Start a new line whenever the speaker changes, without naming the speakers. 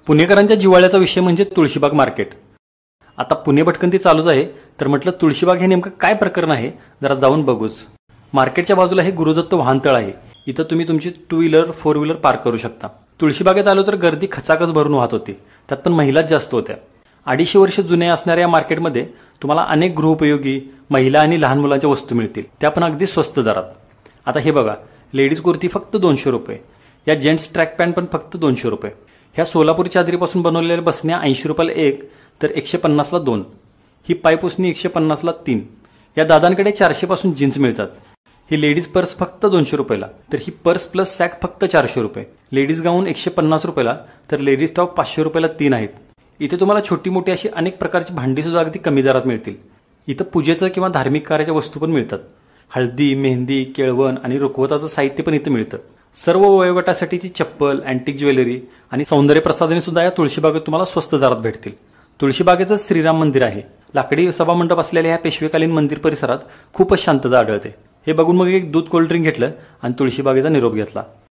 पुणेकरांच्या जिव्हाळ्याचा विषय म्हणजे तुळशीबाग मार्केट. आता पुणे भटकंती चालूच आहे, तर म्हटलं तुळशीबाग हे नेमकं काय प्रकरण आहे जरा जाऊन बघूच. मार्केटच्या बाजूला हे गुरुदत्त वाहनतळ आहे. इथं तुम्ही तुमची 2 व्हीलर 4 व्हीलर पार्क करू शकता. तुळशीबागेत आलो तर गर्दी खचाखच भरून वाहत होती. त्यात पण महिलाच जास्त होत्या. 250 वर्ष जुने असणाऱ्या या मार्केटमध्ये तुम्हाला अनेक गृहोपयोगी महिला आणि लहान मुलांच्या वस्तू मिळतील, त्या पण अगदी स्वस्त दरात. आता हे बघा, लेडीज कुर्ती फक्त 200 रुपये, या जेंट्स ट्रॅक पॅन्ट पण फक्त 200 रुपये. ह्या सोलापुरी चादरीपासून बनवलेल्या बसण्या 80 रुपयाला 1 तर 150ला 2. ही पायपुसणी 150ला 3. या दादांकडे 400 पासून जीन्स मिळतात. ही लेडीज पर्स फक्त 200 रुपयाला, तर ही पर्स प्लस सॅक फक्त 400 रुपये. लेडीज गाऊन 150 रुपयाला, तर लेडीज टॉप 500 रुपयाला 3 आहेत. इथे तुम्हाला छोटी मोठी अशी अनेक प्रकारची भांडी सुद्धा अगदी कमी दरात मिळतील. इथं पूजेचं किंवा धार्मिक कार्याच्या वस्तू पण मिळतात. हळदी, मेहंदी, केळवण आणि रुखवताचं साहित्य पण इथं मिळतं. सर्व वयोगटासाठीची चप्पल, अँटिक ज्वेलरी आणि सौंदर्य प्रसाधने सुद्धा या तुळशीबागेत तुम्हाला स्वस्त दरात भेटतील. तुळशीबागेचं श्रीराम मंदिर आहे. लाकडी सभामंडप असलेल्या ह्या पेशवेकालीन मंदिर परिसरात खूपच शांतता आढळते. हे बघून मग एक दूध कोल्ड्रिंक घेतलं आणि तुळशीबागेचा निरोप घेतला.